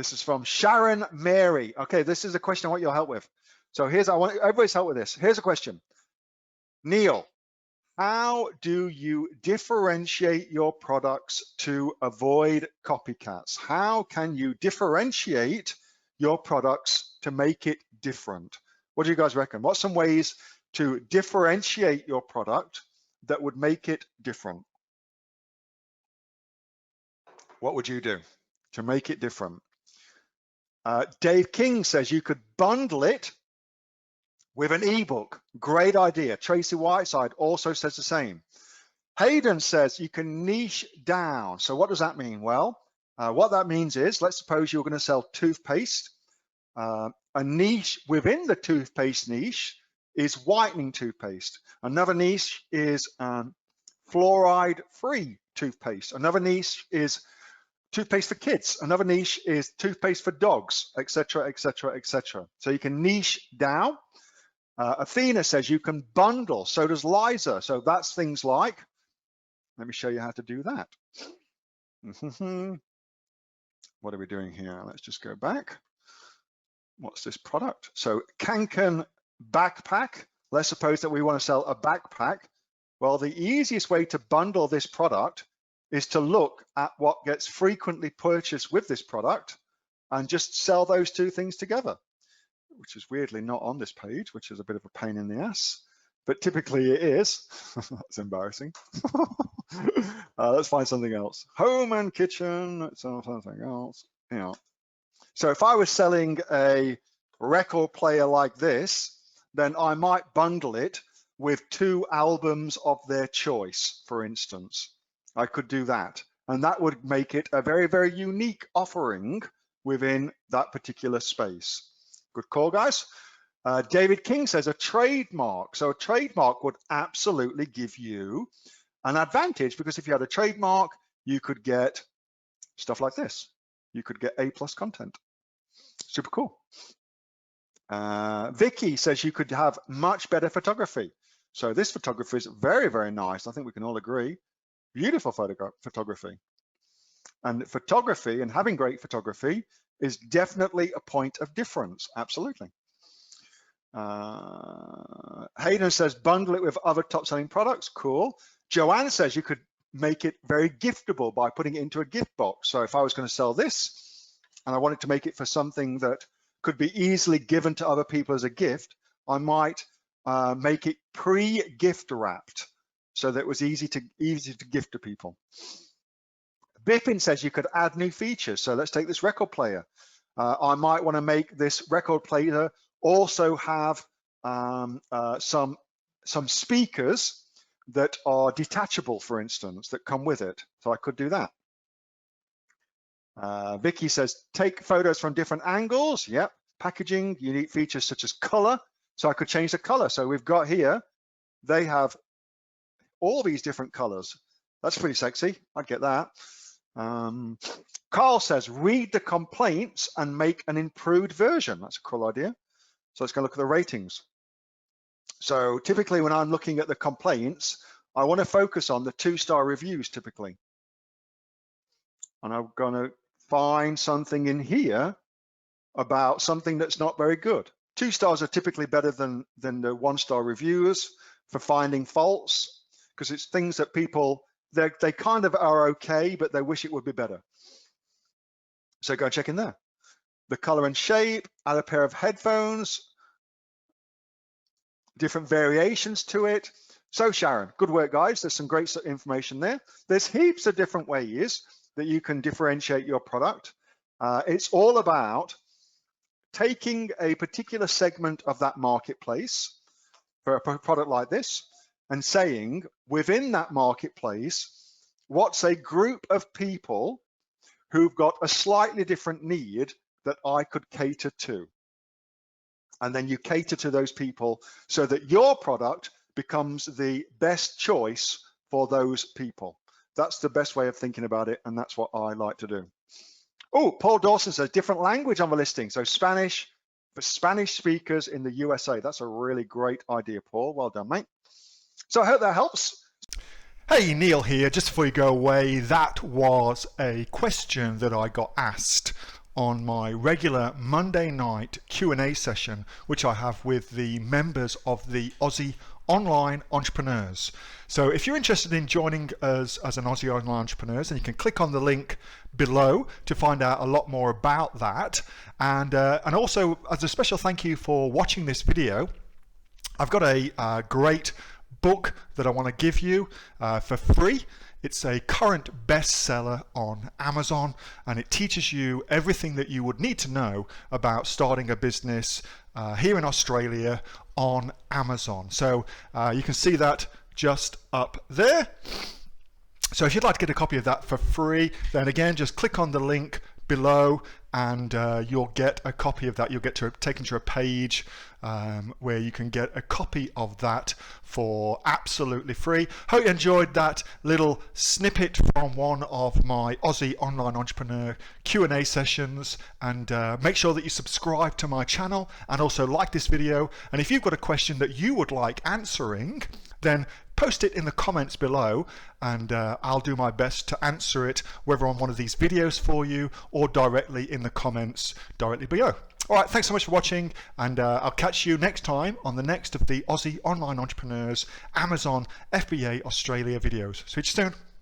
This is from Sharon Mary. Okay, this is a question I want your help with. So I want everybody's help with this. Here's a question. Neil, how do you differentiate your products to avoid copycats? How can you differentiate your products to make it different? What do you guys reckon? What's some ways to differentiate your product that would make it different? What would you do to make it different? Dave King says you could bundle it with an ebook. Great idea. Tracy Whiteside also says the same. Hayden says you can niche down. So what does that mean? Well, what that means is, let's suppose you're going to sell toothpaste. A niche within the toothpaste niche is whitening toothpaste. Another niche is fluoride-free toothpaste. Another niche is toothpaste for kids. Another niche is toothpaste for dogs, etc., etc., etc. So you can niche down. Athena says you can bundle. So does Liza. So that's things like, let me show you how to do that. What are we doing here? Let's just go back. What's this product? So Kanken backpack. Let's suppose that we want to sell a backpack. Well, the easiest way to bundle this product is to look at what gets frequently purchased with this product and just sell those two things together, which is weirdly not on this page, which is a bit of a pain in the ass, but typically it is. That's embarrassing. Let's find something else. Home and kitchen, something else. So if I was selling a record player like this, then I might bundle it with 2 albums of their choice, for instance. I could do that, and that would make it a very, very unique offering within that particular space. Good call, guys. David King says a trademark. So a trademark would absolutely give you an advantage, because if you had a trademark, you could get stuff like this. You could get A+ content. Super cool. Vicky says you could have much better photography. So this photography is very, very nice. I think we can all agree. Beautiful photography. And photography and having great photography is definitely a point of difference. Absolutely. Hayden says bundle it with other top selling products. Cool. Joanne says you could make it very giftable by putting it into a gift box. So if I was going to sell this and I wanted to make it for something that could be easily given to other people as a gift, I might make it pre-gift wrapped so that it was easy to gift to people. Bippin says you could add new features. So let's take this record player. I might want to make this record player also have some speakers that are detachable, for instance, that come with it. So I could do that. Vicky says take photos from different angles. Yep. Packaging, unique features such as color. So I could change the color. So we've got here, they have all these different colors. That's pretty sexy. I'd get that. Carl says read the complaints and make an improved version. That's a cool idea. So let's go look at the ratings. So typically when I'm looking at the complaints, I want to focus on the 2-star reviews typically. And I'm going to find something in here about something that's not very good. 2 stars are typically better than the 1-star reviews for finding faults, because it's things that people, they kind of are okay, but they wish it would be better. So go check in there. The color and shape, add a pair of headphones, different variations to it. So Sharon, good work, guys. There's some great information there. There's heaps of different ways that you can differentiate your product. It's all about taking a particular segment of that marketplace for a product like this and saying within that marketplace, what's a group of people who've got a slightly different need that I could cater to. And then you cater to those people so that your product becomes the best choice for those people. That's the best way of thinking about it, and that's what I like to do. Oh, Paul Dawson says different language on the listing. So Spanish for Spanish speakers in the USA. That's a really great idea, Paul. Well done, mate. So I hope that helps. Hey, Neil here. Just before you go away, that was a question that I got asked on my regular Monday night Q&A session, which I have with the members of the Aussie Online Entrepreneurs. So if you're interested in joining us as an Aussie Online Entrepreneurs, then you can click on the link below to find out a lot more about that. And also, as a special thank you for watching this video, I've got a great book that I want to give you for free. It's a current bestseller on Amazon, and it teaches you everything that you would need to know about starting a business here in Australia on Amazon. So you can see that just up there. So if you'd like to get a copy of that for free, then again, just click on the link below and you'll get a copy of that. You'll get taken to a page where you can get a copy of that for absolutely free. Hope you enjoyed that little snippet from one of my Aussie Online Entrepreneur Q&A sessions, and make sure that you subscribe to my channel and also like this video. And if you've got a question that you would like answering, then post it in the comments below, and I'll do my best to answer it, whether on one of these videos for you or directly in the comments directly below. All right, thanks so much for watching, and I'll catch you next time on the next of the Aussie Online Entrepreneurs Amazon FBA Australia videos. See you soon.